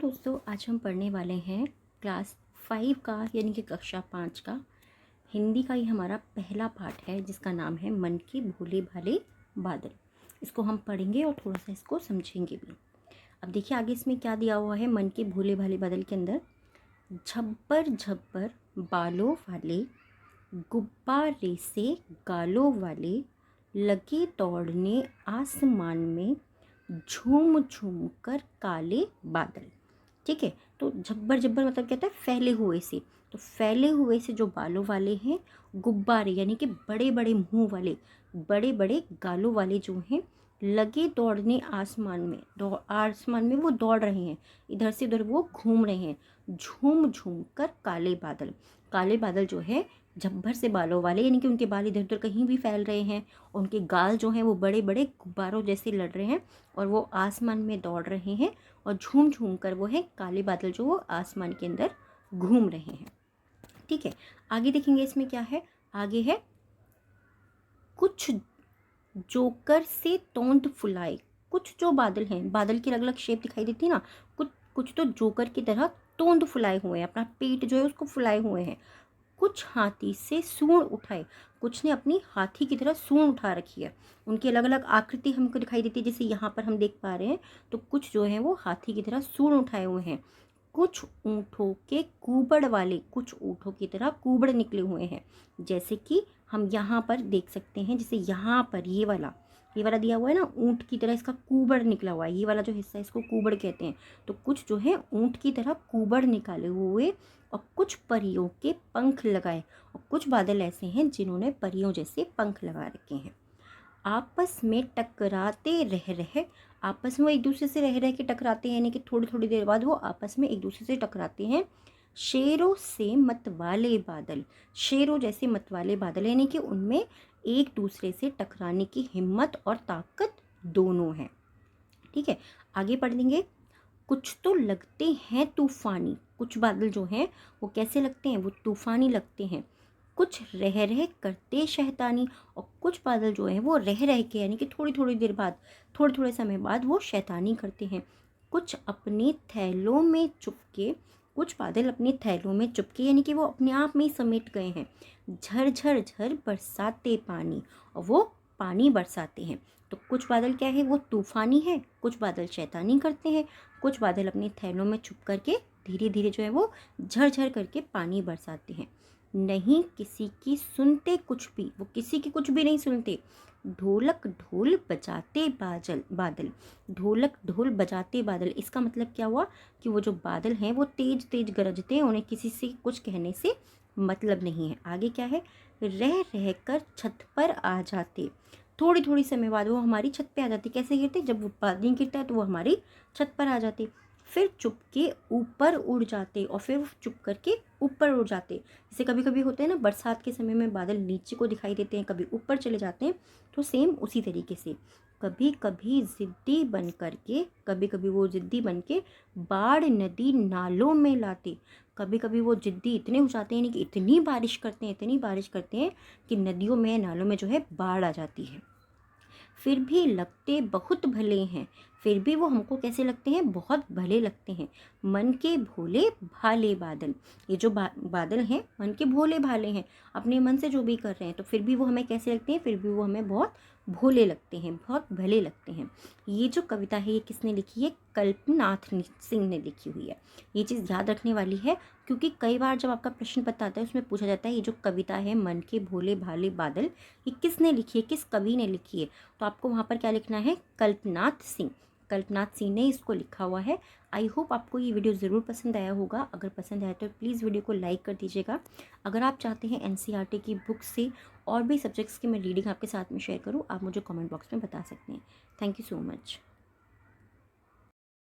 दोस्तों, आज हम पढ़ने वाले हैं क्लास 5 का यानी कि कक्षा 5 का हिंदी का। ही हमारा पहला पाठ है जिसका नाम है मन के भोले भाले बादल। इसको हम पढ़ेंगे और थोड़ा सा इसको समझेंगे भी। अब देखिए आगे इसमें क्या दिया हुआ है। मन के भोले भाले बादल के अंदर झब्बर झब्बर बालों वाले, गुब्बारे से गालों वाले, लगे दौड़ने आसमान में, झूम झूम कर काले बादल। ठीक है, तो झब्बर झब्बर मतलब कहता है फैले हुए से। तो फैले हुए से जो बालों वाले हैं, गुब्बारे यानी कि बड़े बड़े मुंह वाले, बड़े बड़े गालों वाले जो हैं, लगे दौड़ने आसमान में, आसमान में वो दौड़ रहे हैं, इधर से उधर वो घूम रहे हैं। झूम झूम कर काले बादल, काले बादल जो है झब्बर से बालों वाले यानी कि उनके बाल इधर उधर कहीं भी फैल रहे हैं, उनके गाल जो हैं वो बड़े बड़े गुब्बारों जैसे लड़ रहे हैं और वो आसमान में दौड़ रहे हैं और झूम झूम कर वो है काले बादल जो वो आसमान के अंदर घूम रहे हैं। ठीक है, आगे देखेंगे इसमें क्या है। आगे है कुछ जोकर से तोंद फुलाए। कुछ जो बादल हैं, बादल की अलग अलग शेप दिखाई देती है ना, कुछ कुछ तो जोकर की तरह तोंद फुलाए हुए हैं, अपना पेट जो है उसको फुलाए हुए हैं। कुछ हाथी से सूंड उठाए, कुछ ने अपनी हाथी की तरह सूंड उठा रखी है। उनकी अलग अलग आकृति हमको दिखाई देती है, जैसे यहाँ पर हम देख पा रहे हैं। तो कुछ जो है वो हाथी की तरह सूंड उठाए हुए हैं। कुछ ऊँटों के कुबड़ वाले, कुछ ऊँटों की तरह कुबड़ निकले हुए हैं, जैसे कि हम यहाँ पर देख सकते हैं। जैसे यहाँ पर ये वाला दिया हुआ है ना, ऊँट की तरह इसका कुबड़ निकला हुआ है। ये वाला जो हिस्सा है इसको कुबड़ कहते हैं। तो कुछ जो है ऊँट की तरह कुबड़ निकाले हुए और कुछ परियों के पंख लगाए, और कुछ बादल ऐसे हैं जिन्होंने परियों जैसे पंख लगा रखे हैं। आपस में टकराते रह रहे, आपस में वो एक दूसरे से रह रह के टकराते हैं, यानी कि थोड़ी थोड़ी देर बाद वो आपस में एक दूसरे से टकराते हैं। शेरों से मतवाले बादल, शेरों जैसे मतवाले बादल यानी कि उनमें एक दूसरे से टकराने की हिम्मत और ताकत दोनों है। ठीक है, आगे पढ़ लेंगे। कुछ तो लगते हैं तूफानी, कुछ बादल जो हैं वो कैसे लगते हैं, वो तूफानी लगते हैं। कुछ रह रह करते शैतानी, और कुछ बादल जो हैं वो रह रह के यानी कि थोड़ी थोड़ी देर बाद, थोड़े थोड़े समय बाद वो शैतानी करते हैं। कुछ अपने थैलों में चुपके, कुछ बादल अपने थैलों में चुपके यानी कि वो अपने आप में ही समेट गए हैं। झर झर झर बरसाते पानी, और वो पानी बरसाते हैं। तो कुछ बादल क्या है, वो तूफानी है, कुछ बादल शैतानी करते हैं, कुछ बादल अपने थैलों में छुप करके धीरे धीरे जो है वो झरझर करके पानी बरसाते हैं। नहीं किसी की सुनते कुछ भी, वो किसी की कुछ भी नहीं सुनते। ढोलक ढोल बजाते बादल, ढोलक ढोल बजाते बादल, इसका मतलब क्या हुआ कि वो जो बादल हैं वो तेज तेज गरजते हैं, उन्हें किसी से कुछ कहने से मतलब नहीं है। आगे क्या है, रह रह कर छत पर आ जाते, थोड़ी थोड़ी समय बाद वो हमारी छत पे आ जाती। कैसे गिरते, जब वो बादल गिरता है तो वो हमारी छत पर आ जाती। फिर चुप के ऊपर उड़ जाते, और फिर चुप करके ऊपर उड़ जाते। जैसे कभी कभी होते हैं ना, बरसात के समय में बादल नीचे को दिखाई देते हैं, कभी ऊपर चले जाते हैं। तो सेम उसी तरीके से कभी कभी ज़िद्दी बन करके, कभी कभी वो ज़िद्दी बन के बाढ़ नदी नालों में लाते। कभी कभी वो ज़िद्दी इतने हो जाते हैं, कि इतनी बारिश करते हैं, इतनी बारिश करते हैं कि नदियों में, नालों में जो है बाढ़ आ जाती है। फिर भी लगते बहुत भले हैं, फिर भी वो हमको कैसे लगते हैं, बहुत भले लगते हैं। मन के भोले भाले बादल, ये जो बादल हैं मन के भोले भाले हैं, अपने मन से जो भी कर रहे हैं, तो फिर भी वो हमें कैसे लगते हैं, फिर भी वो हमें बहुत भोले लगते हैं, बहुत भले लगते हैं। ये जो कविता है ये किसने लिखी है, कल्पनाथ सिंह ने लिखी हुई है। ये चीज़ याद रखने वाली है, क्योंकि कई बार जब आपका प्रश्न पत्र आता है उसमें पूछा जाता है ये जो कविता है मन के भोले भाले बादल, ये किसने लिखी है, किस कवि ने लिखी है। तो आपको वहाँ पर क्या लिखना है, कल्पनाथ सिंह, कल्पनाथ सिंह ने इसको लिखा हुआ है। आई होप आपको ये वीडियो ज़रूर पसंद आया होगा। अगर पसंद आया तो प्लीज़ वीडियो को लाइक कर दीजिएगा। अगर आप चाहते हैं एनसीईआरटी की बुक से और भी सब्जेक्ट्स की मैं रीडिंग आपके साथ में शेयर करूँ, आप मुझे कमेंट बॉक्स में बता सकते हैं। Thank you so much.